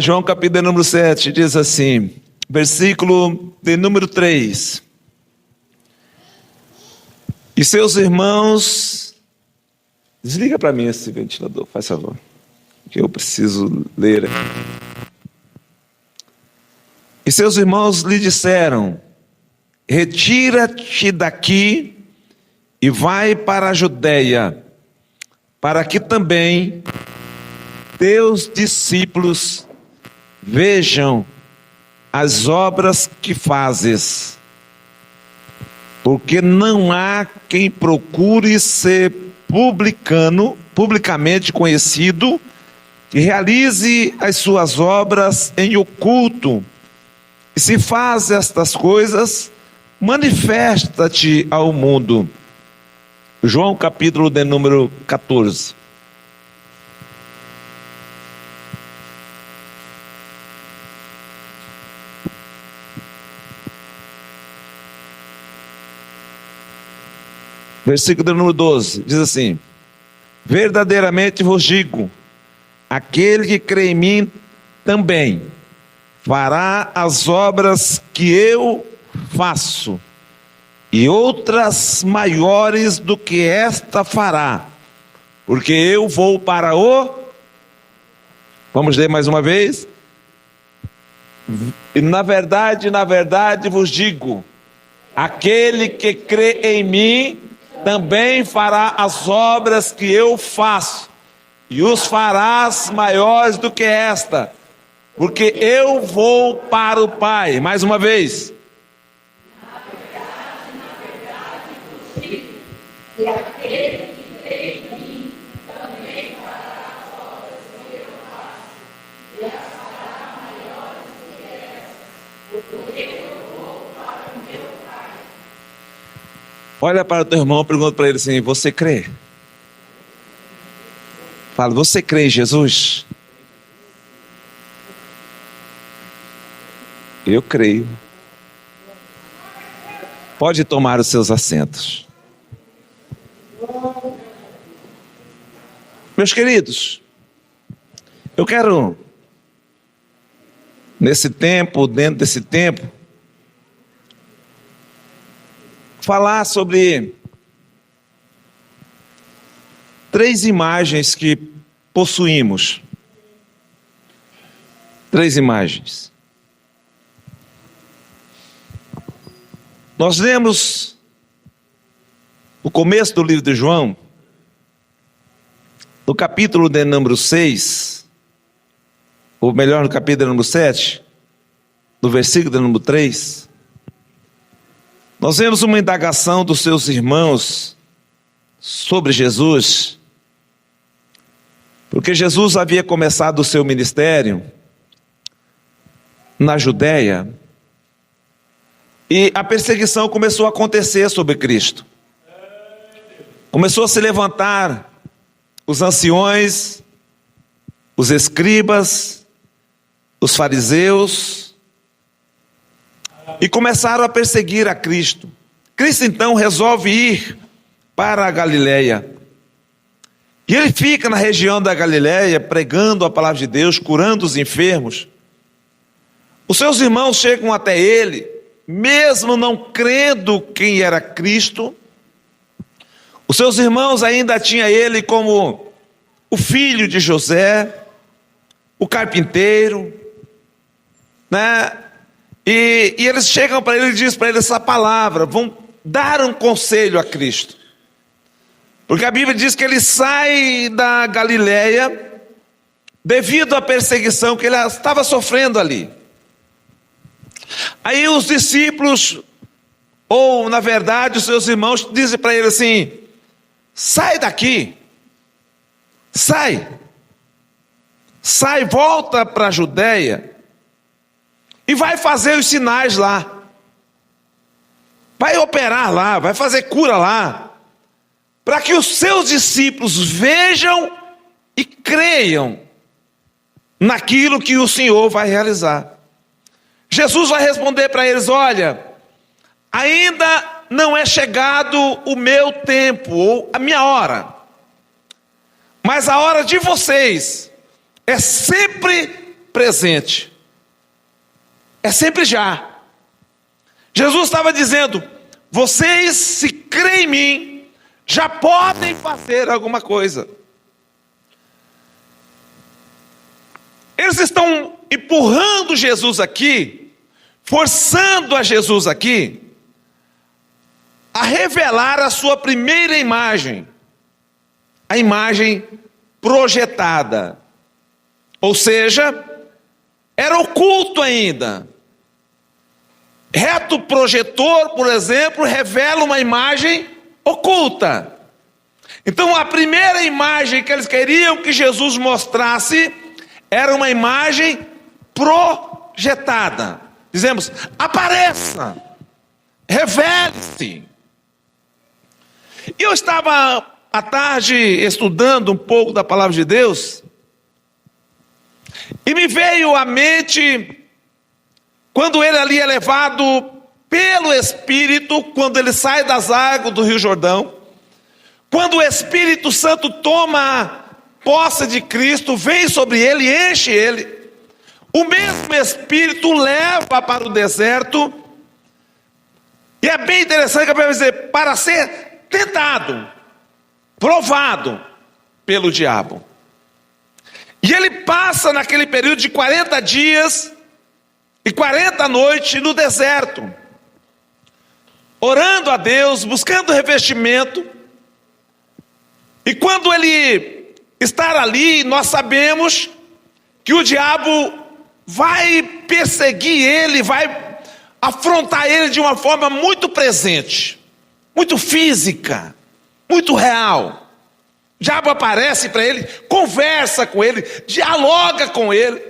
João capítulo de número 7 diz assim, versículo de número 3. E seus irmãos... Desliga para mim esse ventilador, faz favor, que eu preciso ler aqui. E seus irmãos lhe disseram: retira-te daqui e vai para a Judeia, para que também teus discípulos vejam as obras que fazes. Porque não há quem procure ser publicamente conhecido, e realize as suas obras em oculto. E se faz estas coisas, manifesta-te ao mundo. João capítulo de número 14. Versículo de número 12, diz assim: verdadeiramente vos digo, aquele que crê em mim também fará as obras que eu faço, e outras maiores do que esta fará, porque eu vou para o... Vamos ler mais uma vez. E na verdade vos digo, aquele que crê em mim também fará as obras que eu faço, e os farás maiores do que esta, porque eu vou para o Pai. Mais uma vez. Na verdade, vos digo, e aquele que crê em mim também fará as obras que eu faço, e as fará maiores do que esta, porque eu vou para o meu Pai. Olha para o teu irmão e pergunta para ele assim: você crê? Fala, você crê em Jesus? Eu creio. Pode tomar os seus assentos. Meus queridos, eu quero, dentro desse tempo, falar sobre 3 imagens que possuímos. 3 imagens. Nós lemos o começo do livro de João, no capítulo de número 6, ou melhor, no capítulo de número 7, no versículo de número 3, nós vemos uma indagação dos seus irmãos sobre Jesus, porque Jesus havia começado o seu ministério na Judeia, e a perseguição começou a acontecer sobre Cristo. Começou a se levantar os anciões, os escribas, os fariseus, e começaram a perseguir a Cristo. Cristo então resolve ir para a Galileia. E ele fica na região da Galileia pregando a palavra de Deus, curando os enfermos. Os seus irmãos chegam até ele, mesmo não crendo quem era Cristo. Os seus irmãos ainda tinham ele como o filho de José, o carpinteiro, né? E eles chegam para ele e dizem para ele essa palavra, vão dar um conselho a Cristo. Porque a Bíblia diz que ele sai da Galileia devido à perseguição que ele estava sofrendo ali. Aí os discípulos, ou na verdade os seus irmãos, dizem para ele assim: sai daqui, sai, volta para a Judeia e vai fazer os sinais lá, vai operar lá, vai fazer cura lá, para que os seus discípulos vejam e creiam naquilo que o Senhor vai realizar. Jesus vai responder para eles: olha, ainda não é chegado o meu tempo, ou a minha hora, mas a hora de vocês é sempre presente. É sempre já. Jesus estava dizendo: vocês, se creem em mim, já podem fazer alguma coisa. Eles estão empurrando Jesus aqui, forçando a Jesus aqui, a revelar a sua primeira imagem, a imagem projetada. Ou seja, era oculto ainda. Reto projetor, por exemplo, revela uma imagem oculta. Então a primeira imagem que eles queriam que Jesus mostrasse era uma imagem projetada. Dizemos: apareça, revele-se. E eu estava à tarde estudando um pouco da palavra de Deus, e me veio à mente, quando ele ali é levado pelo Espírito, quando ele sai das águas do Rio Jordão, quando o Espírito Santo toma posse de Cristo, vem sobre ele, enche ele, o mesmo Espírito o leva para o deserto, e é bem interessante que a Bíblia diz: para ser tentado, provado pelo diabo. E ele passa naquele período de 40 dias e 40 noites no deserto, orando a Deus, buscando revestimento. E quando ele está ali, nós sabemos que o diabo vai perseguir ele, vai afrontar ele de uma forma muito presente, muito física, muito real. O diabo aparece para ele, conversa com ele, dialoga com ele.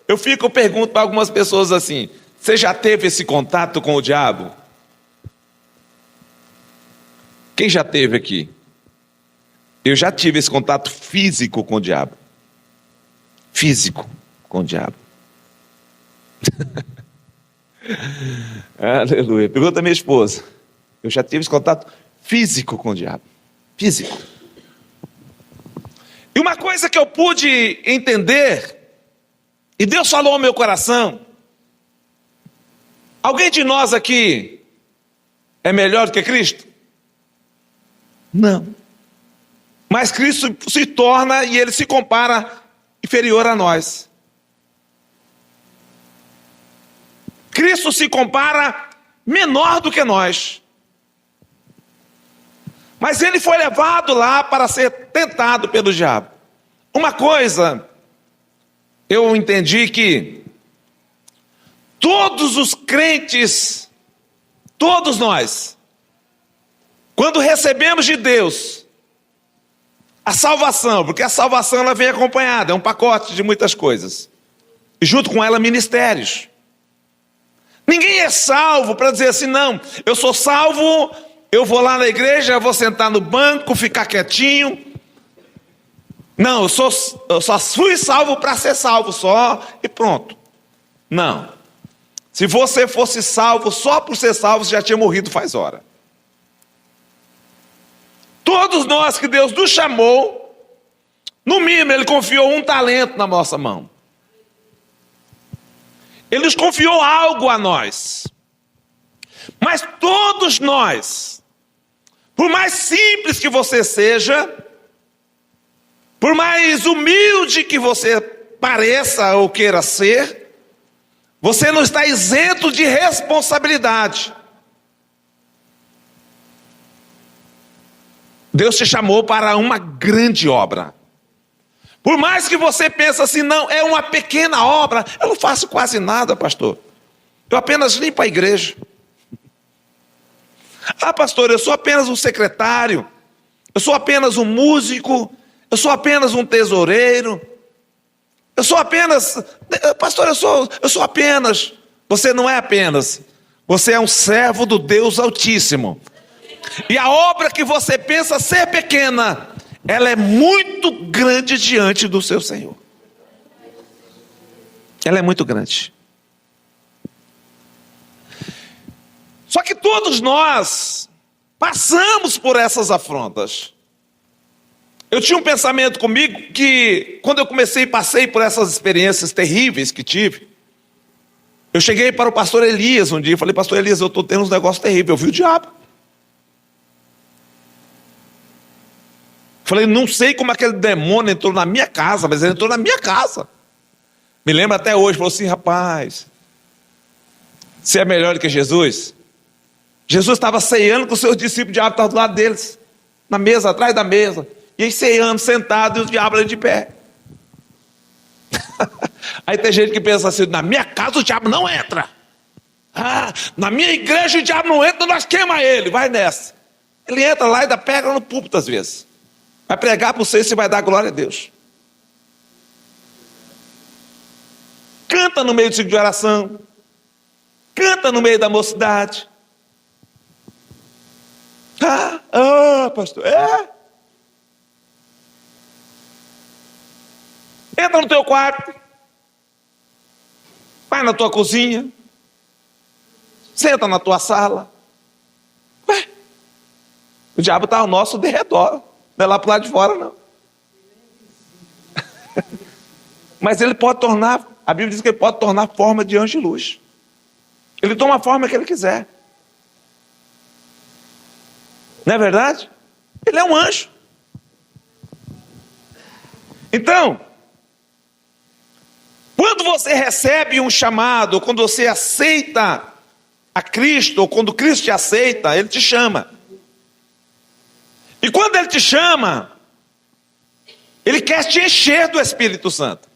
Eu pergunto para algumas pessoas assim: você já teve esse contato com o diabo? Quem já teve aqui? Eu já tive esse contato físico com o diabo. Físico com o diabo. Aleluia. Pergunta a minha esposa: eu já tive esse contato físico com o diabo. Físico. E uma coisa que eu pude entender, e Deus falou ao meu coração: alguém de nós aqui é melhor do que Cristo? Não. Mas Cristo se torna, e ele se compara, inferior a nós. Cristo se compara menor do que nós. Mas ele foi levado lá para ser tentado pelo diabo. Uma coisa, eu entendi que todos os crentes, todos nós, quando recebemos de Deus a salvação, porque a salvação ela vem acompanhada, é um pacote de muitas coisas, e junto com ela ministérios. Ninguém é salvo para dizer assim: não, eu sou salvo, eu vou lá na igreja, vou sentar no banco, ficar quietinho. Não, eu só fui salvo para ser salvo só, e pronto. Não. Se você fosse salvo só por ser salvo, você já tinha morrido faz hora. Todos nós que Deus nos chamou, no mínimo ele confiou um talento na nossa mão. Ele nos confiou algo a nós. Mas todos nós, por mais simples que você seja, por mais humilde que você pareça ou queira ser, você não está isento de responsabilidade. Deus te chamou para uma grande obra. Por mais que você pense assim: não, é uma pequena obra, eu não faço quase nada, pastor, eu apenas limpo a igreja. Ah, pastor, eu sou apenas um secretário, eu sou apenas um músico, eu sou apenas um tesoureiro, eu sou apenas, pastor, eu sou apenas. Você não é apenas, você é um servo do Deus Altíssimo. E a obra que você pensa ser pequena, ela é muito grande diante do seu Senhor. Ela é muito grande. Só que todos nós passamos por essas afrontas. Eu tinha um pensamento comigo que, quando eu passei por essas experiências terríveis que tive, eu cheguei para o pastor Elias um dia e falei: pastor Elias, eu estou tendo uns negócios terríveis, eu vi o diabo. Falei: não sei como aquele demônio entrou na minha casa, mas ele entrou na minha casa. Me lembro até hoje, falou assim: rapaz, você é melhor do que Jesus? Jesus estava ceando com os seus discípulos, o diabo estava do lado deles, na mesa, atrás da mesa, e eles ceando, sentado, e os diabos ali de pé. Aí tem gente que pensa assim: na minha casa o diabo não entra. Na minha igreja o diabo não entra, nós queima ele. Vai nessa. Ele entra lá e ainda pega no púlpito às vezes. Vai pregar para você e vai dar glória a Deus. Canta no meio do ciclo de oração. Canta no meio da mocidade. Pastor, entra no teu quarto. Vai na tua cozinha. Senta na tua sala. O diabo está ao nosso derredor. Não é lá para o lado de fora, não. Mas ele pode tornar, a Bíblia diz que ele pode tornar forma de anjo de luz. Ele toma a forma que ele quiser. Não é verdade? Ele é um anjo. Então, quando você recebe um chamado, quando você aceita a Cristo, ou quando Cristo te aceita, Ele te chama. E quando Ele te chama, Ele quer te encher do Espírito Santo.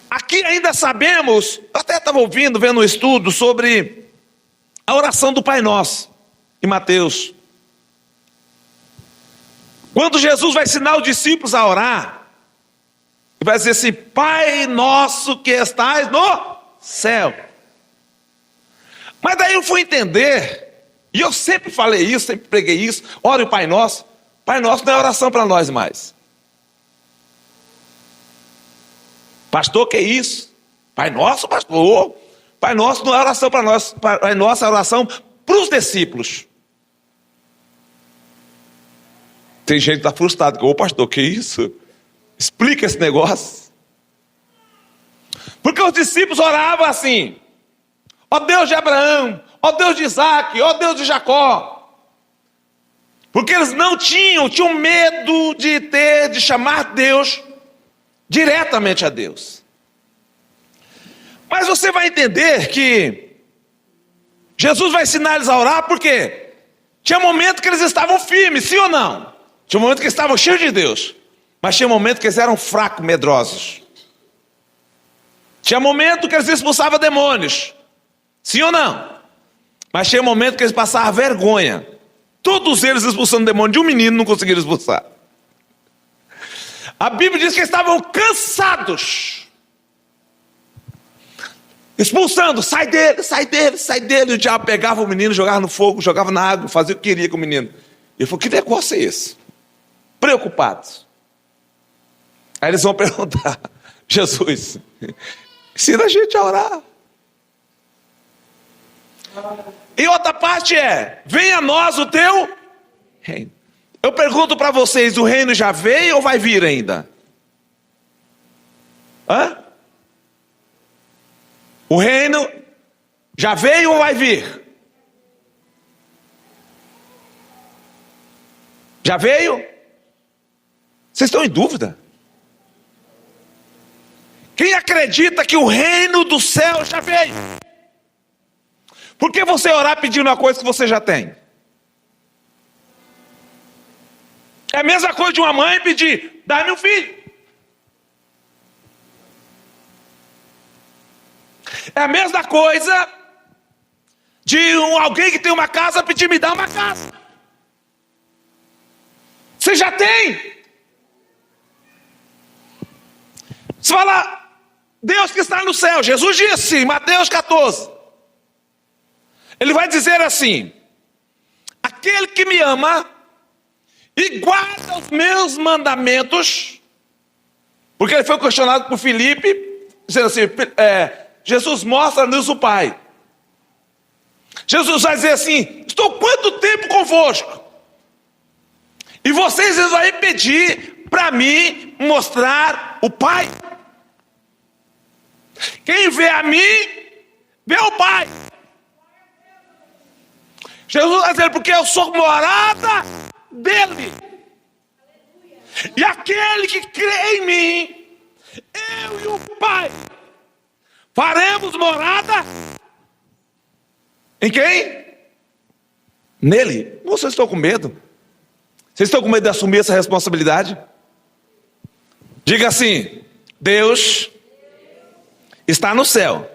Aqui ainda sabemos, eu até estava vendo um estudo sobre a oração do Pai Nosso, em Mateus. Quando Jesus vai ensinar os discípulos a orar, ele vai dizer assim: Pai Nosso que estais no céu. Mas daí eu fui entender, e eu sempre falei isso, sempre preguei isso: ore o Pai Nosso. Pai Nosso não é oração para nós mais. Pastor, que é isso? Pai Nosso, pastor. Pai Nosso não é oração para nós. Pai Nosso é oração para os discípulos. Tem gente que está frustrado. Ô pastor, que isso? Explica esse negócio. Porque os discípulos oravam assim: ó Deus de Abraão, ó Deus de Isaac, ó Deus de Jacó. Porque eles tinham medo de chamar Deus diretamente a Deus. Mas você vai entender que Jesus vai ensinar eles a orar, porque tinha momento que eles estavam firmes, sim ou não? Tinha momento que eles estavam cheios de Deus, mas tinha momento que eles eram fracos, medrosos. Tinha momento que eles expulsavam demônios, sim ou não? Mas tinha momento que eles passavam vergonha. Todos eles expulsando demônio, de um menino não conseguiram expulsar. A Bíblia diz que eles estavam cansados, expulsando: sai dele, sai dele, sai dele. O diabo pegava o menino, jogava no fogo, jogava na água, fazia o que queria com o menino. Ele falou: que negócio é esse? Preocupados. Aí eles vão perguntar: Jesus, ensina a gente a orar. E outra parte é: venha a nós o teu reino. Eu pergunto para vocês: o reino já veio ou vai vir ainda? O reino já veio ou vai vir? Já veio? Vocês estão em dúvida? Quem acredita que o reino do céu já veio? Por que você orar pedindo uma coisa que você já tem? É a mesma coisa de uma mãe pedir: dá-me um filho. É a mesma coisa de alguém que tem uma casa pedir: me dá uma casa. Você já tem. Você fala: Deus que está no céu. Jesus disse em Mateus 14. Ele vai dizer assim: aquele que me ama e guarda os meus mandamentos. Porque ele foi questionado por Filipe, dizendo assim: Jesus, mostra-nos o Pai. Jesus vai dizer assim: estou quanto tempo convosco? E vocês vão pedir para mim mostrar o Pai. Quem vê a mim, vê o Pai. Jesus está dizendo, porque eu sou morada dele. E aquele que crê em mim, eu e o Pai faremos morada em quem? Nele. Vocês estão com medo? Vocês estão com medo de assumir essa responsabilidade? Diga assim: Deus está no céu,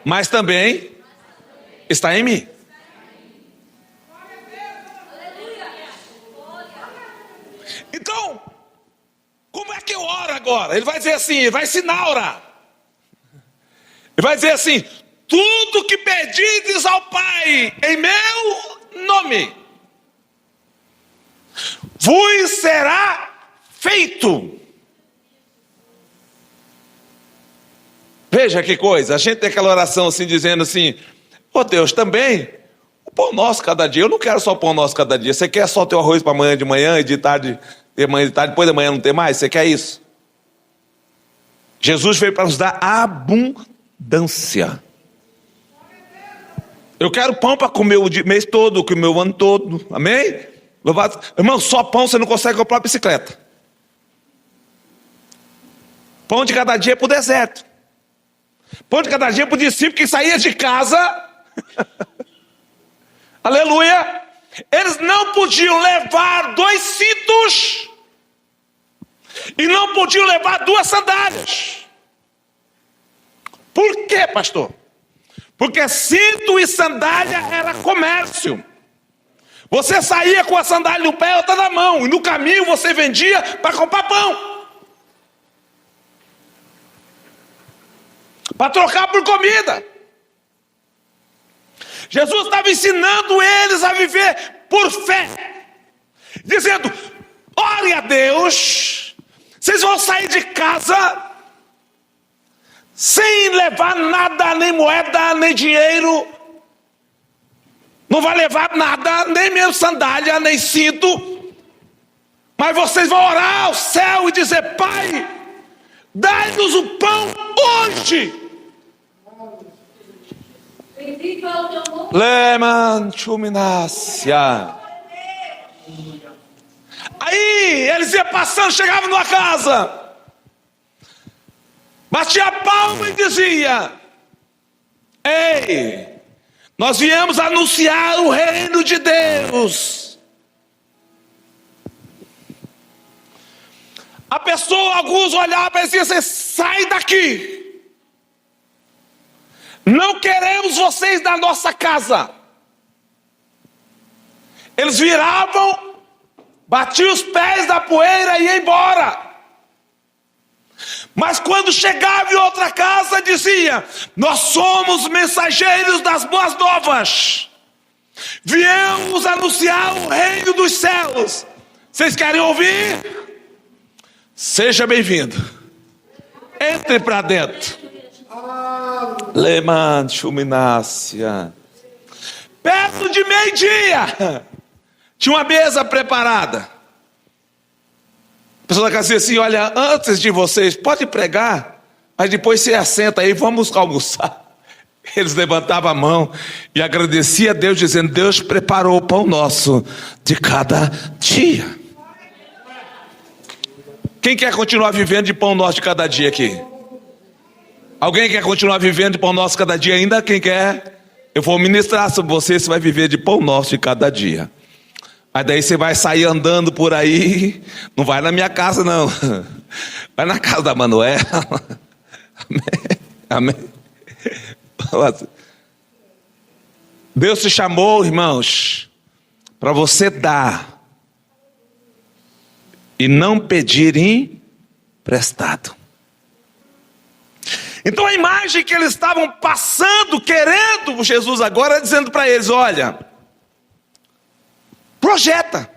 mas também está em mim. Então, como é que eu oro agora? Ele vai dizer assim, ele vai ensinar a orar. Ele vai dizer assim: tudo que pedides ao Pai em meu nome, vos será feito. Veja que coisa, a gente tem aquela oração assim, dizendo assim: ô Deus, também o pão nosso cada dia. Eu não quero só o pão nosso cada dia. Você quer só ter o arroz para amanhã de manhã e de tarde, de manhã de tarde, depois da manhã não ter mais? Você quer isso? Jesus veio para nos dar abundância. Eu quero pão para comer o mês todo, comer o ano todo. Amém? Louvado. Irmão, só pão você não consegue comprar uma bicicleta. Pão de cada dia é para o deserto. Pão de cada dia é para o discípulo que saía de casa. Aleluia. Eles não podiam levar 2 cintos. E não podiam levar 2 sandálias. Por quê, pastor? Porque cinto e sandália era comércio. Você saía com a sandália no pé e outra na mão. E no caminho você vendia para comprar pão. Para trocar por comida. Jesus estava ensinando eles a viver por fé. Dizendo: ore a Deus. Vocês vão sair de casa sem levar nada, nem moeda, nem dinheiro. Não vai levar nada, nem mesmo sandália, nem cinto. Mas vocês vão orar ao céu e dizer: Pai, dai-nos o pão hoje. Leman chuminácia. Aí eles iam passando, chegavam numa casa, batia a palma e dizia: ei, nós viemos anunciar o reino de Deus. A pessoa, alguns olhavam e diziam assim: sai daqui. Não queremos vocês na nossa casa. Eles viravam, batiam os pés na poeira e iam embora. Mas quando chegava em outra casa, dizia: nós somos mensageiros das boas novas. Viemos anunciar o reino dos céus. Vocês querem ouvir? Seja bem-vindo. Entre para dentro. Leman chuminácia. Perto de meio-dia, tinha uma mesa preparada. A pessoa da casa dizia assim: olha, antes de vocês, pode pregar, mas depois você assenta aí, vamos almoçar. Eles levantavam a mão e agradeciam a Deus, dizendo: Deus preparou o pão nosso de cada dia. Quem quer continuar vivendo de pão nosso de cada dia aqui? Alguém quer continuar vivendo de pão nosso cada dia ainda? Quem quer? Eu vou ministrar sobre você, você vai viver de pão nosso de cada dia. Mas daí você vai sair andando por aí. Não vai na minha casa não. Vai na casa da Manuela. Amém. Amém. Deus te chamou, irmãos, para você dar e não pedir emprestado. Então a imagem que eles estavam passando, querendo Jesus agora, dizendo para eles: olha, projeta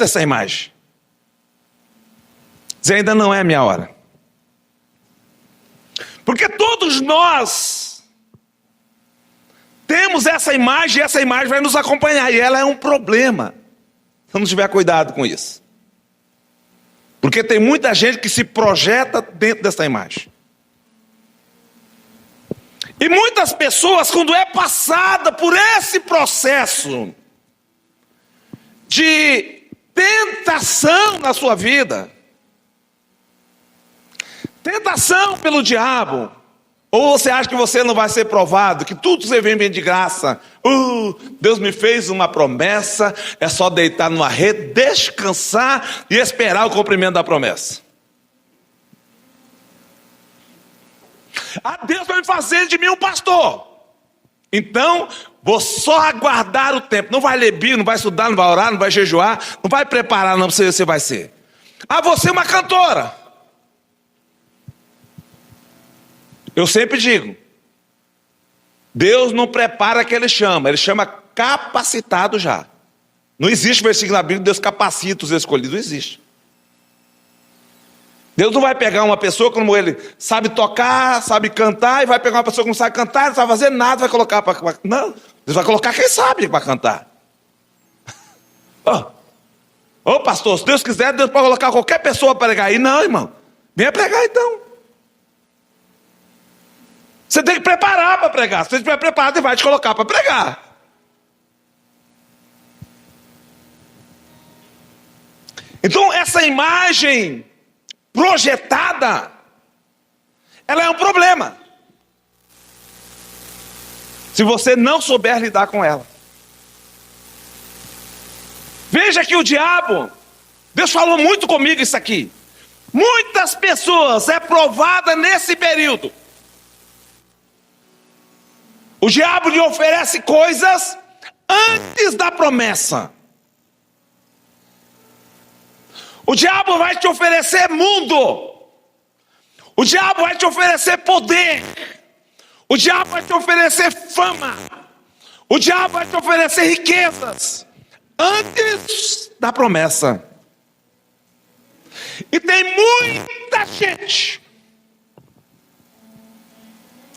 essa imagem. Diz: ainda não é a minha hora. Porque todos nós temos essa imagem, e essa imagem vai nos acompanhar, e ela é um problema, se não tiver cuidado com isso. Porque tem muita gente que se projeta dentro dessa imagem. E muitas pessoas, quando é passada por esse processo de tentação na sua vida, tentação pelo diabo, ou você acha que você não vai ser provado, que tudo você vem de graça, Deus me fez uma promessa, é só deitar numa rede, descansar e esperar o cumprimento da promessa. Deus vai me fazer de mim um pastor, então vou só aguardar o tempo, não vai ler Bíblia, não vai estudar, não vai orar, não vai jejuar, não vai preparar não, você vai ser. Você é uma cantora. Eu sempre digo, Deus não prepara que Ele chama capacitado já. Não existe versículo na Bíblia, Deus capacita os escolhidos, não existe. Deus não vai pegar uma pessoa como ele sabe tocar, sabe cantar, e vai pegar uma pessoa que não sabe cantar, não sabe fazer nada, vai colocar para... Não, Deus vai colocar quem sabe para cantar. Pastor, se Deus quiser, Deus pode colocar qualquer pessoa para pregar aí. Não, irmão, venha pregar então. Você tem que preparar para pregar. Se você estiver preparado, Ele vai te colocar para pregar. Então essa imagem projetada, ela é um problema, se você não souber lidar com ela. Veja que o diabo, Deus falou muito comigo isso aqui, muitas pessoas é provada nesse período. O diabo lhe oferece coisas antes da promessa. O diabo vai te oferecer mundo. O diabo vai te oferecer poder. O diabo vai te oferecer fama. O diabo vai te oferecer riquezas antes da promessa. E tem muita gente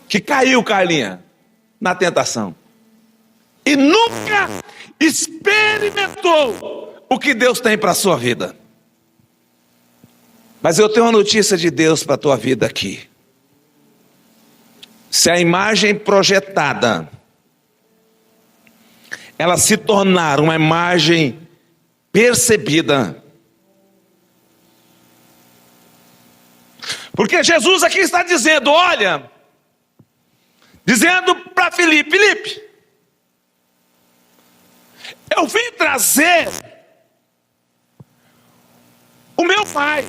que caiu, Carlinha, na tentação e nunca experimentou o que Deus tem para a sua vida. Mas eu tenho uma notícia de Deus para a tua vida aqui. Se a imagem projetada ela se tornar uma imagem percebida, porque Jesus aqui está dizendo, olha, dizendo para Filipe, eu vim trazer o meu Pai.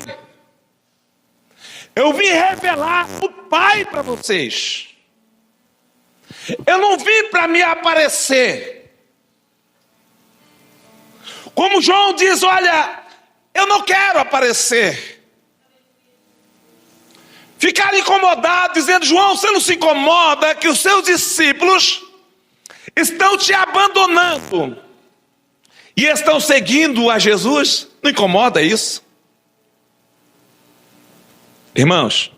Eu vim revelar o Pai para vocês. Eu não vim para me aparecer. Como João diz, olha, eu não quero aparecer. Ficaram incomodados, dizendo, João, você não se incomoda que os seus discípulos estão te abandonando e estão seguindo a Jesus? Não incomoda isso? Irmãos,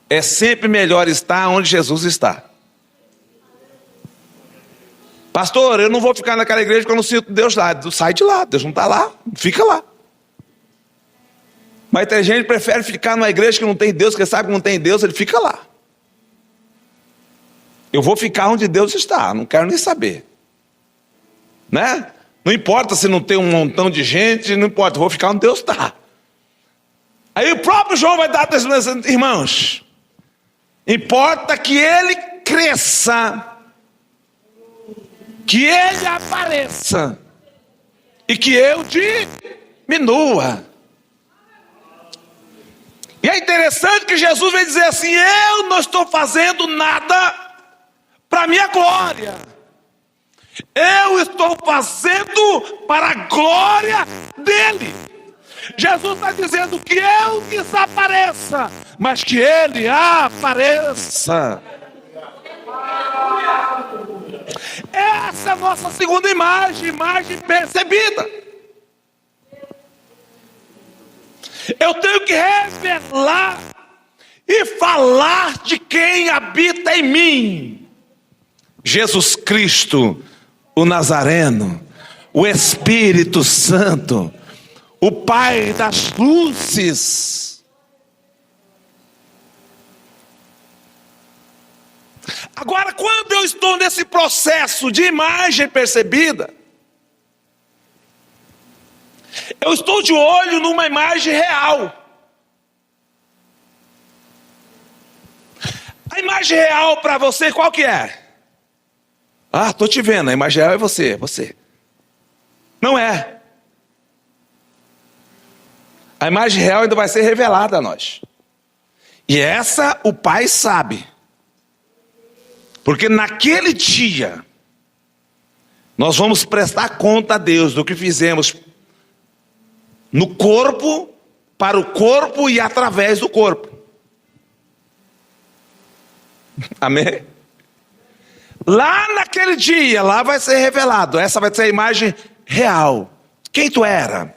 é sempre melhor estar onde Jesus está. Pastor, eu não vou ficar naquela igreja porque eu não sinto Deus lá. Sai de lá, Deus não está lá, fica lá. Mas tem gente que prefere ficar numa igreja que não tem Deus, que sabe que não tem Deus, ele fica lá. Eu vou ficar onde Deus está, não quero nem saber. Né? Não importa se não tem um montão de gente, não importa, eu vou ficar onde Deus está. Aí o próprio João vai dar testemunho, irmãos, importa que ele cresça, que ele apareça, e que eu diminua. E é interessante que Jesus vem dizer assim, eu não estou fazendo nada para a minha glória, eu estou fazendo para a glória dele. Jesus está dizendo que eu desapareça, mas que Ele apareça. Essa é a nossa segunda imagem percebida. Eu tenho que revelar e falar de quem habita em mim. Jesus Cristo, o Nazareno, o Espírito Santo, o Pai das luzes. Agora, quando eu estou nesse processo de imagem percebida, eu estou de olho numa imagem real. A imagem real para você qual que é? Ah, estou te vendo, a imagem real é você. Não é. A imagem real ainda vai ser revelada a nós. E essa o Pai sabe. Porque naquele dia, nós vamos prestar conta a Deus do que fizemos no corpo, para o corpo e através do corpo. Amém? Lá naquele dia, lá vai ser revelado. Essa vai ser a imagem real. Quem tu era?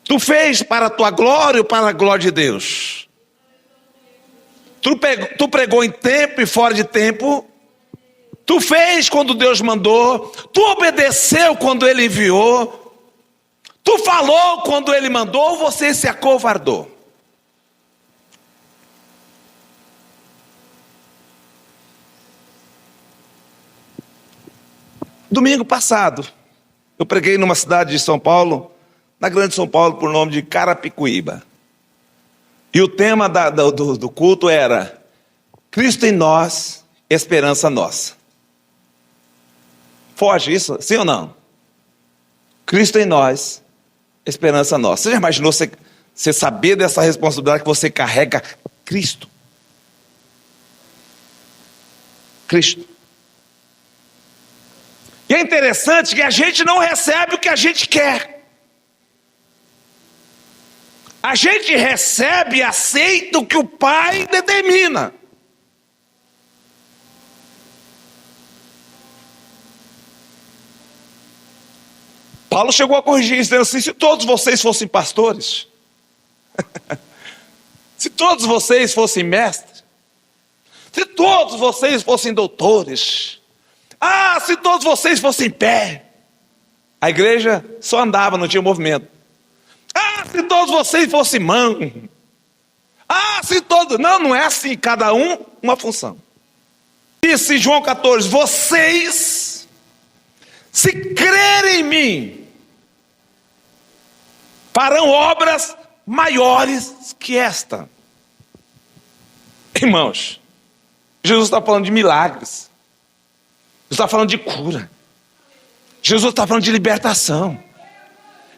Tu fez para a tua glória ou para a glória de Deus? Tu pregou em tempo e fora de tempo? Tu fez quando Deus mandou? Tu obedeceu quando Ele enviou? Tu falou quando Ele mandou ou você se acovardou? Domingo passado, eu preguei numa cidade de São Paulo, na grande São Paulo, por nome de Carapicuíba. E o tema do culto era Cristo em nós, esperança nossa. Foge isso? Sim ou não? Cristo em nós, esperança nossa. Você já imaginou você saber dessa responsabilidade que você carrega Cristo? Cristo. E é interessante que a gente não recebe o que a gente quer. A gente recebe e aceita o que o Pai determina. Paulo chegou a corrigir isso, dizendo assim: se todos vocês fossem pastores, se todos vocês fossem mestres, se todos vocês fossem doutores, se todos vocês fossem pé, a igreja só andava, não tinha movimento. Se todos vocês fossem mão, se todos... Não é assim, cada um uma função. Disse João 14, vocês, se crerem em mim, farão obras maiores que esta. Irmãos, Jesus está falando de milagres. Jesus está falando de cura. Jesus está falando de libertação.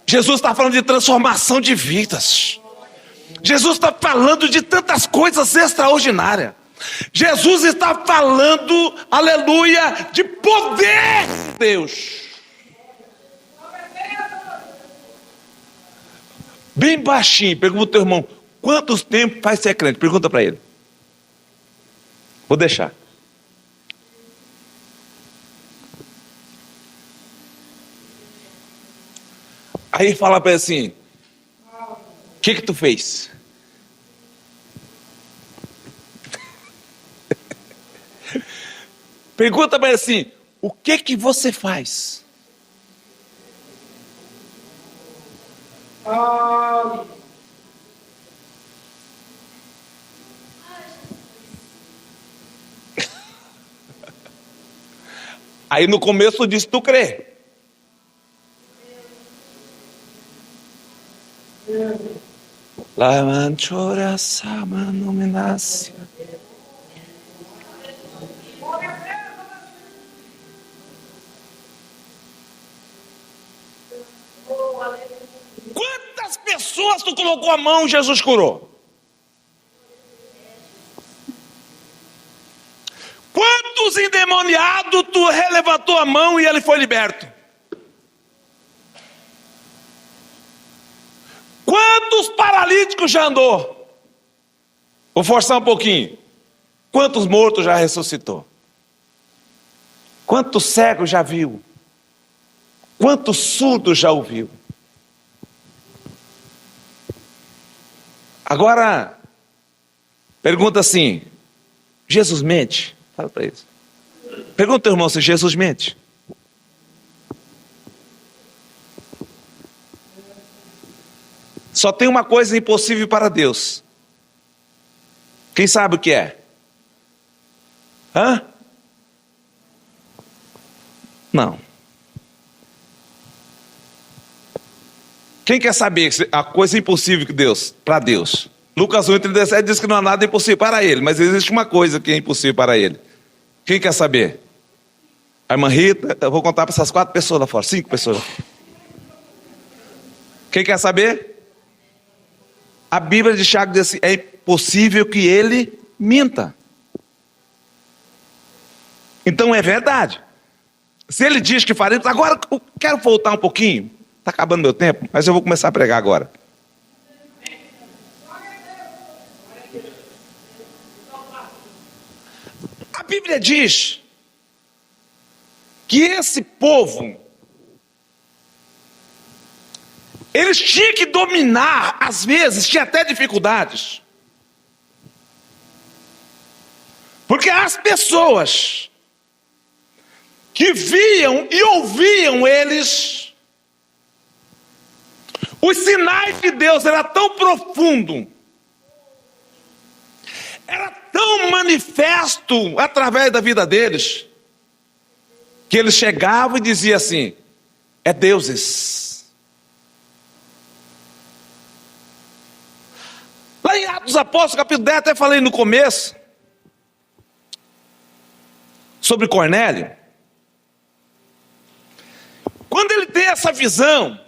Jesus está falando de transformação de vidas. Jesus está falando de tantas coisas extraordinárias. Jesus está falando, aleluia, de poder de Deus. Bem baixinho, pergunta ao teu irmão, quantos tempos faz ser crente? Pergunta para ele. Vou deixar. Aí fala para ele assim, o que tu fez? Pergunta para ele assim, o que você faz? Aí no começo diz, tu crê? La manchora sama nomenacia. Quantas pessoas tu colocou a mão e Jesus curou? Quantos endemoniados tu levantou a mão e ele foi liberto? Quantos paralíticos já andou? Vou forçar um pouquinho. Quantos mortos já ressuscitou? Quantos cegos já viu? Quantos surdos já ouviu? Agora, pergunta assim, Jesus mente? Fala para eles. Pergunta ao teu irmão se Jesus mente. Só tem uma coisa impossível para Deus. Quem sabe o que é? Hã? Não. Quem quer saber a coisa impossível que Deus, para Deus? Lucas 1,37 diz que não há nada impossível para ele, mas existe uma coisa que é impossível para ele. Quem quer saber? A irmã Rita, eu vou contar para essas 4 pessoas lá fora, 5 pessoas. Quem quer saber? A Bíblia de Tiago diz assim: é impossível que ele minta. Então é verdade. Se ele diz que faremos, agora eu quero voltar um pouquinho. Está acabando meu tempo, mas eu vou começar a pregar agora. A Bíblia diz que esse povo, eles tinham que dominar, às vezes, tinha até dificuldades. Porque as pessoas que viam e ouviam eles, os sinais de Deus eram tão profundos, era tão manifesto através da vida deles, que eles chegavam e diziam assim: é deuses. Lá em Atos dos Apóstolos, capítulo 10, até falei no começo, sobre Cornélio. Quando ele tem essa visão,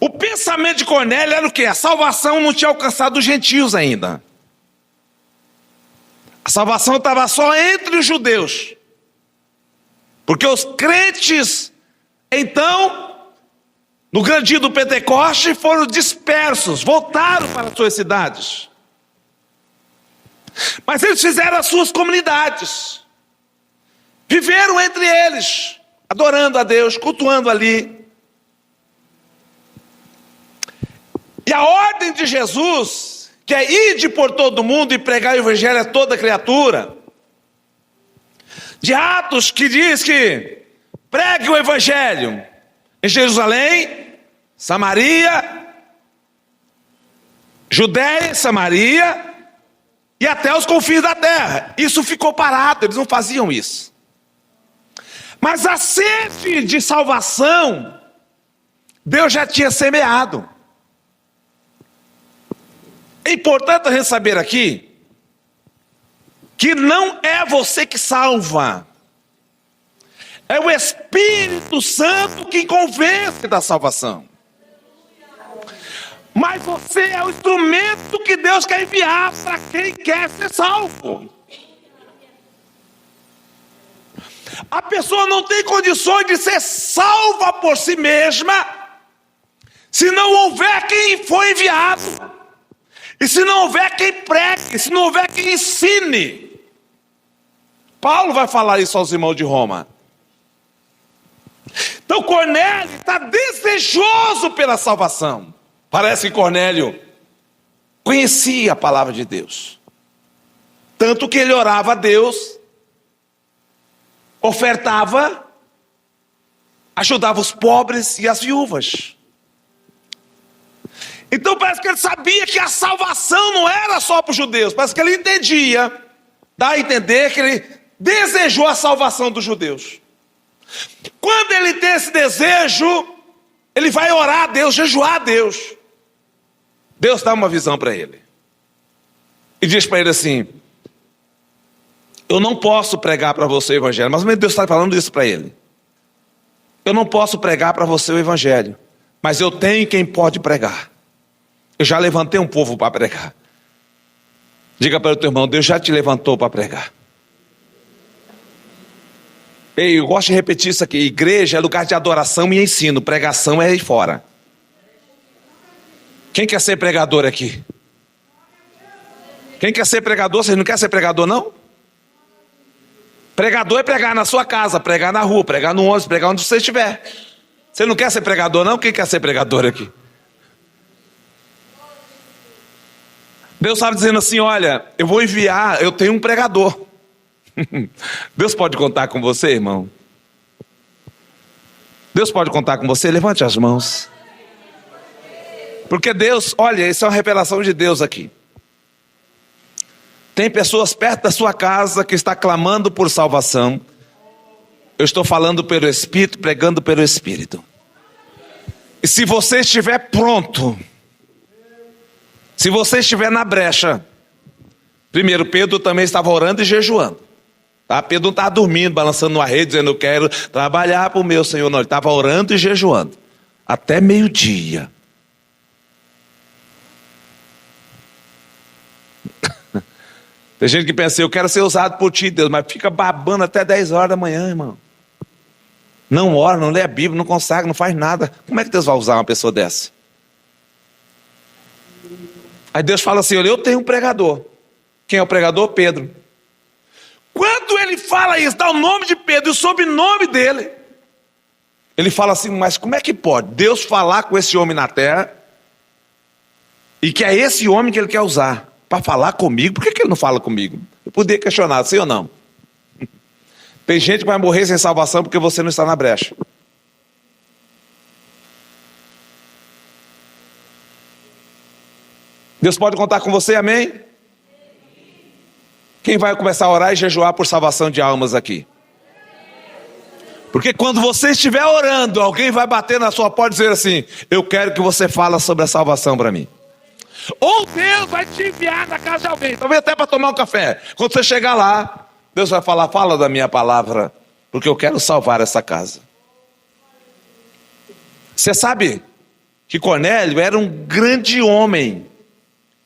o pensamento de Cornélio era o quê? A salvação não tinha alcançado os gentios ainda. A salvação estava só entre os judeus. Porque os crentes, então, no grande dia do Pentecoste, foram dispersos, voltaram para as suas cidades. Mas eles fizeram as suas comunidades. Viveram entre eles, adorando a Deus, cultuando ali. E a ordem de Jesus, que é ide por todo mundo e pregar o evangelho a toda criatura. De Atos, que diz que pregue o evangelho em Jerusalém, Samaria, Judéia, Samaria e até os confins da terra. Isso ficou parado, eles não faziam isso. Mas a sede de salvação, Deus já tinha semeado. É importante a gente saber aqui que não é você que salva, é o Espírito Santo que convence da salvação. Mas você é o instrumento que Deus quer enviar para quem quer ser salvo. A pessoa não tem condições de ser salva por si mesma se não houver quem foi enviado. E se não houver quem pregue, se não houver quem ensine. Paulo vai falar isso aos irmãos de Roma. Então Cornélio está desejoso pela salvação. Parece que Cornélio conhecia a palavra de Deus. Tanto que ele orava a Deus, ofertava, ajudava os pobres e as viúvas. Então parece que ele sabia que a salvação não era só para os judeus. Parece que ele entendia, dá a entender que ele desejou a salvação dos judeus. Quando ele tem esse desejo, ele vai orar a Deus, jejuar a Deus. Deus dá uma visão para ele. E diz para ele assim: eu não posso pregar para você o evangelho. Mas Deus está falando isso para ele. Eu não posso pregar para você o evangelho, mas eu tenho quem pode pregar. Eu já levantei um povo para pregar. Diga para o teu irmão: Deus já te levantou para pregar. Ei, eu gosto de repetir isso aqui: igreja é lugar de adoração e ensino, pregação é aí fora. Quem quer ser pregador aqui? Quem quer ser pregador? Vocês não querem ser pregador, não? Pregador é pregar na sua casa, pregar na rua, pregar no ônibus, pregar onde você estiver. Você não quer ser pregador, não? Quem quer ser pregador aqui? Deus estava dizendo assim: olha, eu vou enviar, eu tenho um pregador. Deus pode contar com você, irmão? Deus pode contar com você? Levante as mãos. Porque Deus, olha, isso é uma revelação de Deus aqui. Tem pessoas perto da sua casa que está clamando por salvação. Eu estou falando pelo Espírito, pregando pelo Espírito. E se você estiver pronto, se você estiver na brecha, primeiro, Pedro também estava orando e jejuando. Tá? Pedro não estava dormindo, balançando uma rede, dizendo eu quero trabalhar para o meu Senhor. Não, ele estava orando e jejuando. Até meio-dia. Tem gente que pensa, eu quero ser usado por ti, Deus, mas fica babando até 10 horas da manhã, irmão. Não ora, não lê a Bíblia, não consagra, não faz nada. Como é que Deus vai usar uma pessoa dessa? Aí Deus fala assim, olha, eu tenho um pregador. Quem é o pregador? Pedro. Quando ele fala isso, dá o nome de Pedro e o sobrenome dele. Ele fala assim, mas como é que pode Deus falar com esse homem na terra e que é esse homem que ele quer usar para falar comigo? Por que ele não fala comigo? Eu poderia questionar, sim ou não? Tem gente que vai morrer sem salvação porque você não está na brecha. Deus pode contar com você, amém? Quem vai começar a orar e jejuar por salvação de almas aqui? Porque quando você estiver orando, alguém vai bater na sua porta e dizer assim, eu quero que você fale sobre a salvação para mim. Ou Deus vai te enviar na casa de alguém, talvez até para tomar um café. Quando você chegar lá, Deus vai falar, fala da minha palavra, porque eu quero salvar essa casa. Você sabe que Cornélio era um grande homem.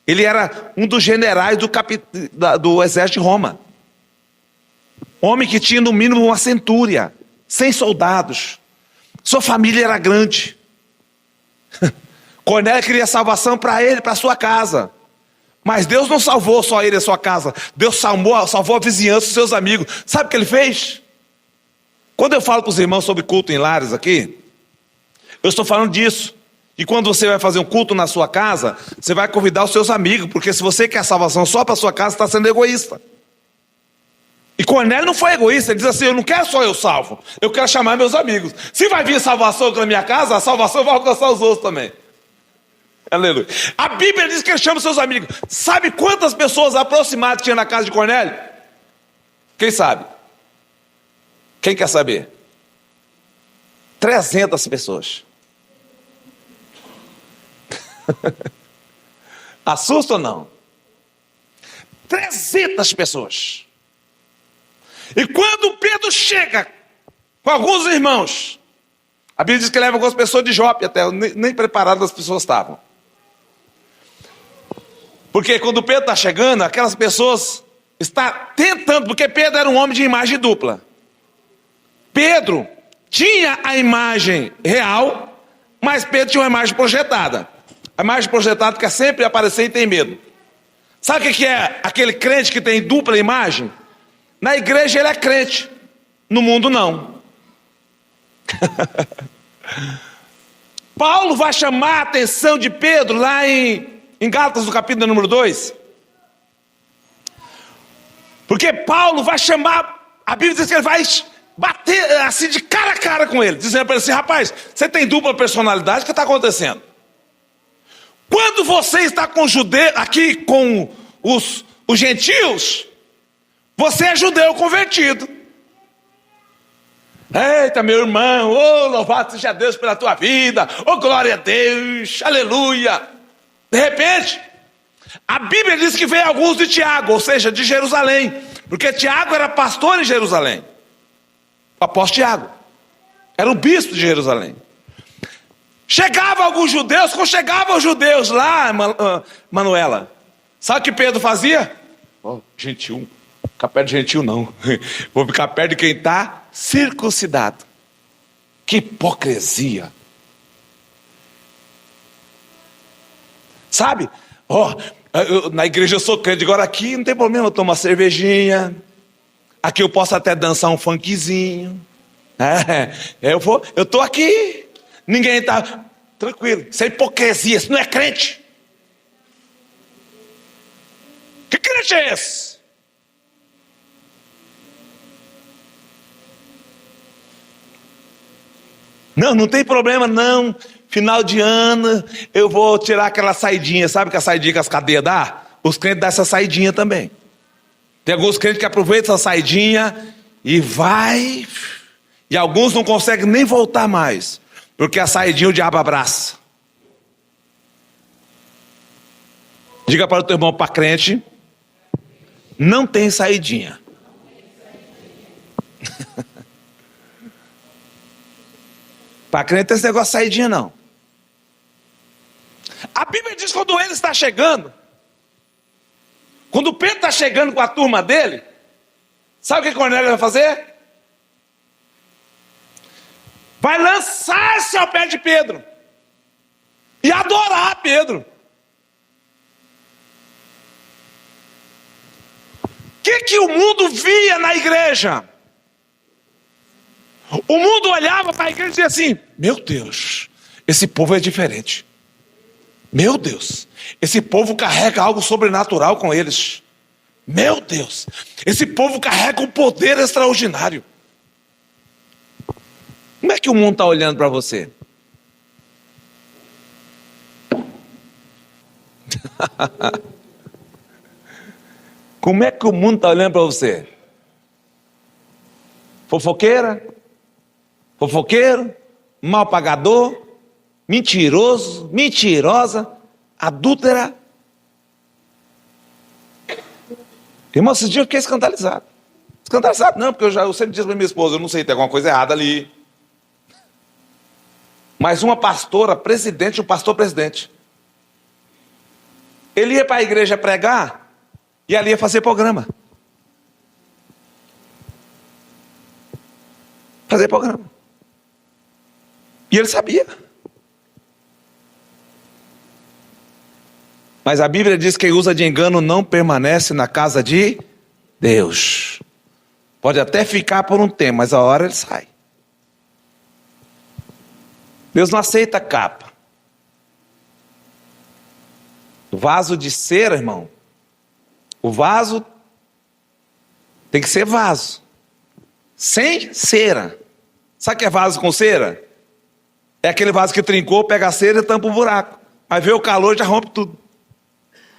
Ele era um dos generais do exército de Roma. Homem que tinha no mínimo uma centúria, 100 soldados. Sua família era grande. Cornélio queria salvação para ele, para sua casa. Mas Deus não salvou só ele e a sua casa. Deus salvou a vizinhança, os seus amigos. Sabe o que ele fez? Quando eu falo para os irmãos sobre culto em lares aqui, eu estou falando disso. E quando você vai fazer um culto na sua casa, você vai convidar os seus amigos, porque se você quer salvação só para a sua casa, você está sendo egoísta. E Cornélio não foi egoísta, ele diz assim, eu não quero só eu salvo, eu quero chamar meus amigos. Se vai vir salvação na minha casa, a salvação vai alcançar os outros também. Aleluia. A Bíblia diz que ele chama os seus amigos. Sabe quantas pessoas aproximadas tinha na casa de Cornélio? Quem sabe? Quem quer saber? 300 pessoas. Assusta ou não? 300 pessoas. E quando Pedro chega com alguns irmãos, a Bíblia diz que leva algumas pessoas de Jope até, nem preparadas as pessoas estavam. Porque quando Pedro está chegando, aquelas pessoas estão tentando, porque Pedro era um homem de imagem dupla. Pedro tinha a imagem real, mas Pedro tinha uma imagem projetada. A imagem projetada quer sempre aparecer e tem medo. Sabe o que é aquele crente que tem dupla imagem? Na igreja ele é crente, no mundo não. Paulo vai chamar a atenção de Pedro lá em Gálatas, no capítulo número 2. Porque Paulo vai chamar, a Bíblia diz que ele vai bater assim de cara a cara com ele, dizendo para ele assim, rapaz, você tem dupla personalidade, o que está acontecendo? Quando você está com judeu, aqui com os gentios, você é judeu convertido. Eita, meu irmão, oh, louvado seja Deus pela tua vida, oh, glória a Deus, aleluia. De repente, a Bíblia diz que veio alguns de Tiago, ou seja, de Jerusalém, porque Tiago era pastor em Jerusalém. O apóstolo Tiago era o bispo de Jerusalém. Chegavam alguns judeus, quando chegavam os judeus lá, Manuela, sabe o que Pedro fazia? Oh, gentil, ficar perto de gentil não, vou ficar perto de quem está circuncidado. Que hipocrisia. Sabe? Na igreja eu sou crente, agora aqui não tem problema, eu tomo uma cervejinha, aqui eu posso até dançar um funkzinho, eu estou aqui, ninguém está tranquilo. Isso é hipocrisia, isso não é crente. Que crente é esse? Não, não tem problema não. Final de ano, eu vou tirar aquela saidinha. Sabe que a saidinha que as cadeias dá? Os crentes dão essa saidinha também. Tem alguns crentes que aproveitam essa saidinha e vai. E alguns não conseguem nem voltar mais. Porque a saidinha o diabo abraça. Diga para o teu irmão, para crente, não tem saidinha. Para crente tem esse negócio de saidinha não. A Bíblia diz que quando ele está chegando, quando Pedro está chegando com a turma dele, sabe o que Cornélio vai fazer? Vai lançar-se ao pé de Pedro e adorar Pedro. O que o mundo via na igreja? O mundo olhava para a igreja e dizia assim: meu Deus, esse povo é diferente. Meu Deus, esse povo carrega algo sobrenatural com eles. Meu Deus, esse povo carrega um poder extraordinário. Como é que o mundo está olhando para você? Como é que o mundo está olhando para você? Fofoqueira? Fofoqueiro? Mal pagador? Mentiroso? Mentirosa? Adúltera? Irmão, esses dias eu fiquei escandalizado. Escandalizado não, porque eu sempre disse para minha esposa: eu não sei, tem alguma coisa errada ali. Mas uma pastora presidente, um pastor presidente, ele ia para a igreja pregar e ali ia fazer programa. Fazer programa. E ele sabia. Mas a Bíblia diz que quem usa de engano não permanece na casa de Deus. Pode até ficar por um tempo, mas a hora ele sai. Deus não aceita capa. O vaso de cera, irmão, o vaso tem que ser vaso. Sem cera. Sabe o que é vaso com cera? É aquele vaso que trincou, pega a cera e tampa o buraco. Mas vê o calor e já rompe tudo.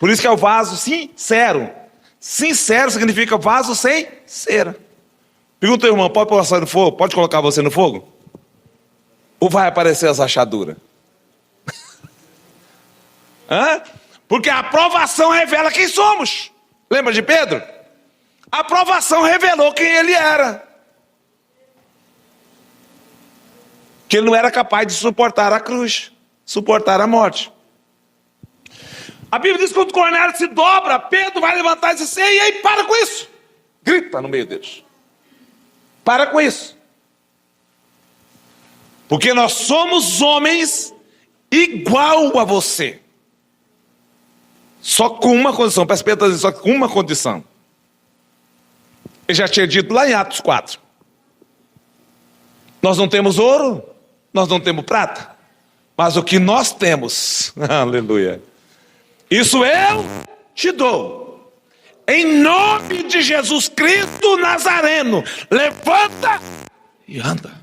Por isso que é o vaso sincero. Sincero significa vaso sem cera. Pergunta ao irmão: pode passar no fogo? Pode colocar você no fogo? Ou vai aparecer as rachaduras? Hã? Porque a aprovação revela quem somos. Lembra de Pedro? A aprovação revelou quem ele era. Que ele não era capaz de suportar a cruz, suportar a morte. A Bíblia diz que quando Cornélio se dobra, Pedro vai levantar e dizer assim: e aí, para com isso. Grita no meio deles: para com isso. Porque nós somos homens igual a você. Só com uma condição. Peço perdão, só com uma condição. Eu já tinha dito lá em Atos 4. Nós não temos ouro, nós não temos prata, mas o que nós temos, aleluia, isso eu te dou. Em nome de Jesus Cristo Nazareno, levanta e anda.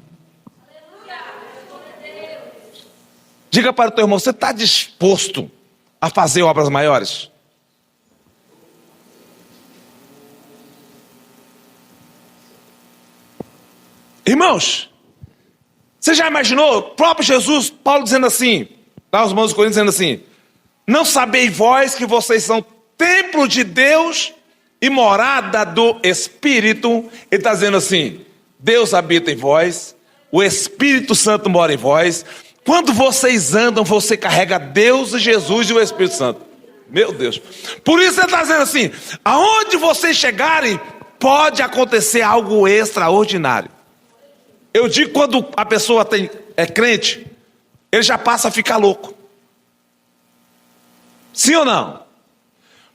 Diga para o teu irmão: você está disposto a fazer obras maiores? Irmãos, você já imaginou o próprio Jesus, Paulo dizendo assim, lá aos irmãos Coríntios dizendo assim: não sabeis vós que vocês são templo de Deus e morada do Espírito? Ele está dizendo assim: Deus habita em vós, o Espírito Santo mora em vós. Quando vocês andam, você carrega Deus e Jesus e o Espírito Santo. Meu Deus. Por isso ele está dizendo assim: aonde vocês chegarem, pode acontecer algo extraordinário. Eu digo, quando a pessoa é crente, ele já passa a ficar louco. Sim ou não?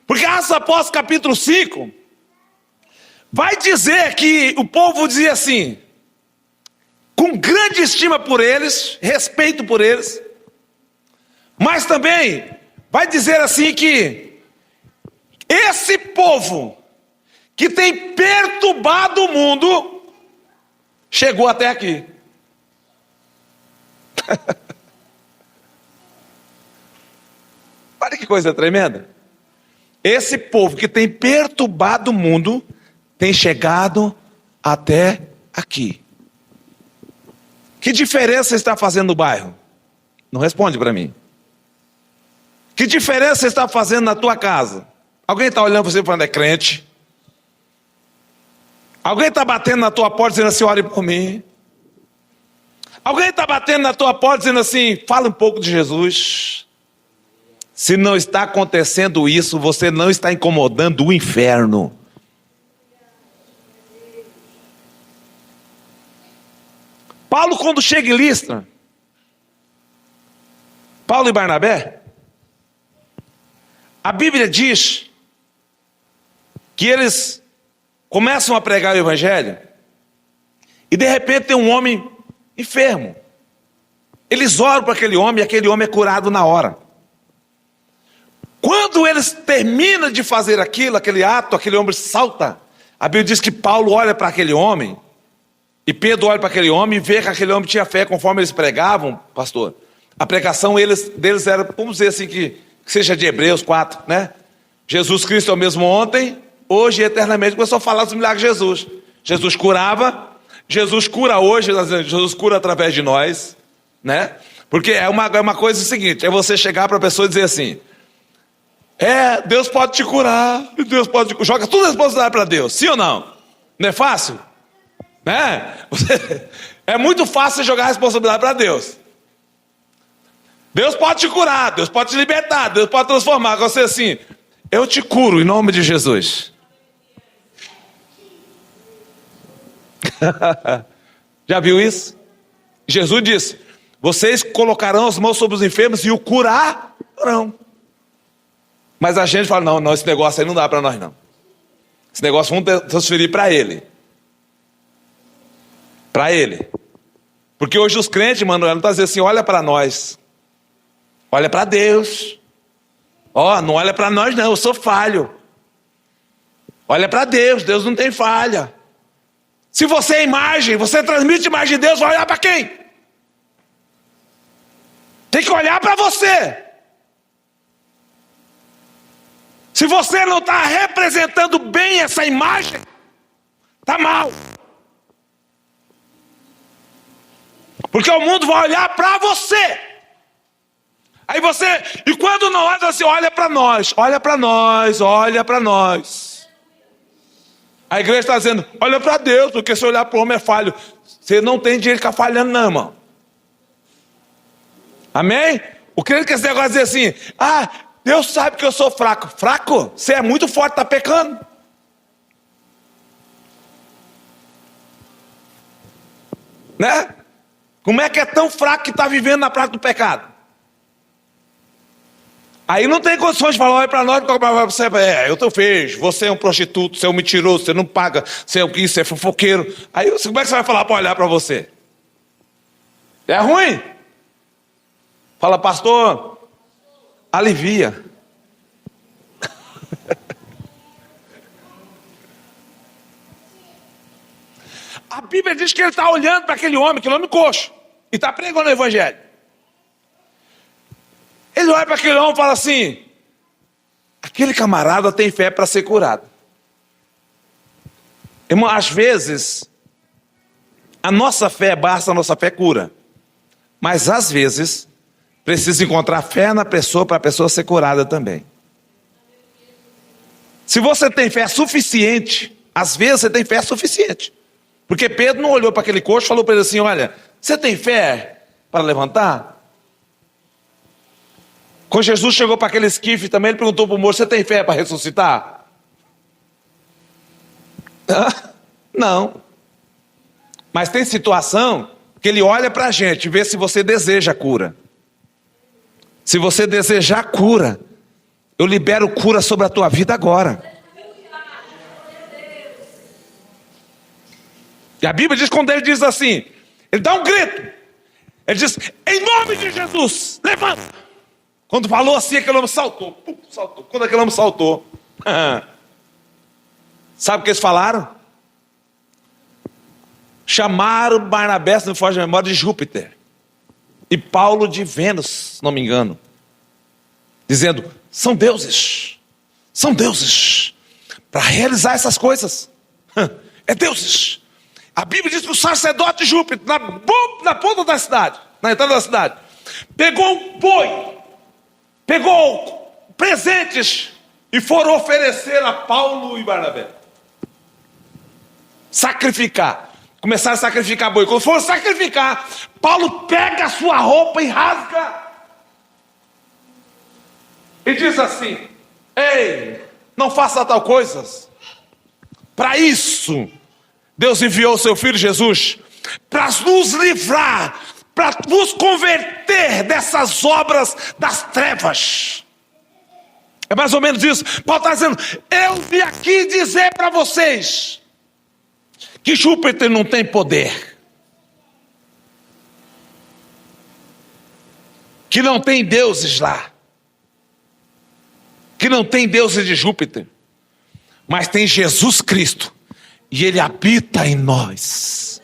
Porque Atos Apóstolos capítulo 5 vai dizer que o povo dizia assim, com grande estima por eles, respeito por eles, mas também vai dizer assim que esse povo que tem perturbado o mundo chegou até aqui. Olha que coisa tremenda. Esse povo que tem perturbado o mundo tem chegado até aqui. Que diferença está fazendo no bairro? Não responde para mim. Que diferença está fazendo na tua casa? Alguém está olhando para você e falando, é crente? Alguém está batendo na tua porta dizendo assim, ore por mim? Alguém está batendo na tua porta dizendo assim, fala um pouco de Jesus? Se não está acontecendo isso, você não está incomodando o inferno. Paulo, quando chega em Listra, Paulo e Barnabé, a Bíblia diz que eles começam a pregar o evangelho e de repente tem um homem enfermo. Eles oram para aquele homem e aquele homem é curado na hora. Quando eles terminam de fazer aquilo, aquele ato, aquele homem salta. A Bíblia diz que Paulo olha para aquele homem e Pedro olha para aquele homem e vê que aquele homem tinha fé conforme eles pregavam, pastor. A pregação deles era, vamos dizer assim, que seja de Hebreus 4, né? Jesus Cristo é o mesmo ontem, hoje e eternamente. Começou a falar dos milagres de Jesus. Jesus curava, Jesus cura hoje, Jesus cura através de nós, né? Porque é uma coisa seguinte, é você chegar para a pessoa e dizer assim, Deus pode te curar, Deus pode te... Joga toda a responsabilidade para Deus, sim ou não? Não é fácil? Né? É muito fácil jogar a responsabilidade para Deus. Deus pode te curar, Deus pode te libertar, Deus pode transformar. Você assim, eu te curo em nome de Jesus. Já viu isso? Jesus disse, vocês colocarão as mãos sobre os enfermos e o curarão. Mas a gente fala, não, esse negócio aí não dá para nós não. Esse negócio vamos transferir para ele. Para ele. Porque hoje os crentes, Manuel, não está dizendo assim, olha para nós. Olha para Deus. Não olha para nós não, eu sou falho. Olha para Deus, Deus não tem falha. Se você é imagem, você transmite imagem de Deus, vai olhar para quem? Tem que olhar para você. Se você não está representando bem essa imagem, está mal. Porque o mundo vai olhar para você. Aí você, e quando não olha, você olha para nós, olha para nós, olha para nós. A igreja está dizendo, olha para Deus, porque se olhar para o homem é falho. Você não tem dinheiro de ficar falhando não, irmão. Amém? O crente quer esse negócio de dizer assim, Deus sabe que eu sou fraco. Fraco? Você é muito forte, está pecando. Né? Como é que é tão fraco que está vivendo na prática do pecado? Aí não tem condições de falar, olha para nós, você eu te vejo, você é um prostituto, você é um mentiroso, você não paga, você é o que, você é fofoqueiro. Aí como é que você vai falar para olhar para você? É ruim. Fala, pastor, alivia. A Bíblia diz que ele está olhando para aquele homem coxo, e está pregando o evangelho. Ele olha para aquele homem e fala assim, aquele camarada tem fé para ser curado. Irmão, às vezes, a nossa fé basta, a nossa fé cura. Mas às vezes, precisa encontrar fé na pessoa para a pessoa ser curada também. Se você tem fé suficiente, às vezes você tem fé suficiente. Porque Pedro não olhou para aquele coxo e falou para ele assim, olha, você tem fé para levantar? Quando Jesus chegou para aquele esquife também, ele perguntou para o moço, você tem fé para ressuscitar? Não. Mas tem situação que ele olha para a gente e vê se você deseja cura. Se você desejar cura, eu libero cura sobre a tua vida agora. E a Bíblia diz, quando ele diz assim, ele dá um grito. Ele diz, em nome de Jesus, levanta. Quando falou assim, aquele homem saltou. Saltou. Quando aquele homem saltou, sabe o que eles falaram? Chamaram Barnabé, se não foge a memória, de Júpiter. e Paulo de Vênus, se não me engano, dizendo: são deuses para realizar essas coisas. É deuses. A Bíblia diz que o sacerdote Júpiter, na ponta da cidade, na entrada da cidade, pegou um boi, pegou presentes e foram oferecer a Paulo e Barnabé. Sacrificar. Começaram a sacrificar boi. Quando foram sacrificar, Paulo pega a sua roupa e rasga. E diz assim: ei, não faça tal coisas. Para isso, Deus enviou o seu Filho Jesus, para nos livrar, para nos converter dessas obras das trevas. É mais ou menos isso. Paulo está dizendo: eu vim aqui dizer para vocês que Júpiter não tem poder, que não tem deuses lá, que não tem deuses de Júpiter, mas tem Jesus Cristo, e Ele habita em nós.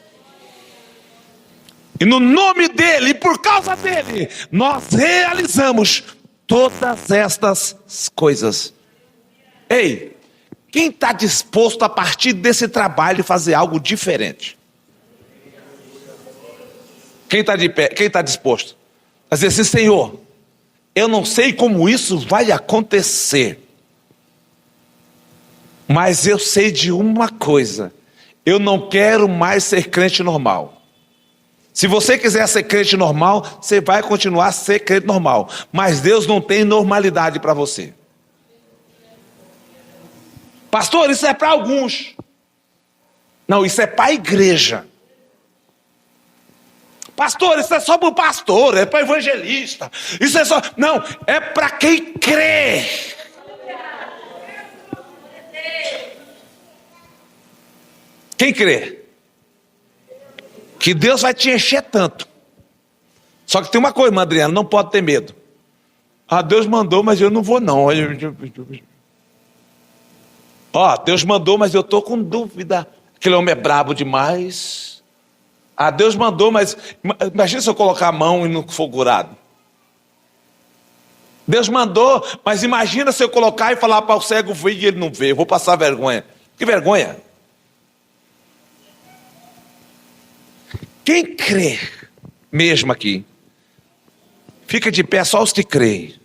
E no nome dEle, e por causa dEle, nós realizamos todas estas coisas. Ei, quem está disposto a partir desse trabalho fazer algo diferente? Quem está de pé? Quem está disposto a dizer assim: Senhor, eu não sei como isso vai acontecer, mas eu sei de uma coisa: eu não quero mais ser crente normal. Se você quiser ser crente normal, você vai continuar a ser crente normal, mas Deus não tem normalidade para você. Pastor, isso é para alguns. Não, isso é para a igreja. Pastor, isso é só para o pastor, é para o evangelista. Isso é só... Não, é para quem crê. Quem crê? Que Deus vai te encher tanto. Só que tem uma coisa, Adriana, não pode ter medo. Ah, Deus mandou, mas eu não vou não. Ó, Deus mandou, mas eu estou com dúvida. Aquele homem é brabo demais. Ah, Deus mandou, mas... Imagina se eu colocar a mão e não for curado. Deus mandou, mas imagina se eu colocar e falar para o cego ver e ele não vê. Eu vou passar vergonha. Que vergonha. Quem crê mesmo aqui, fica de pé só os que creem.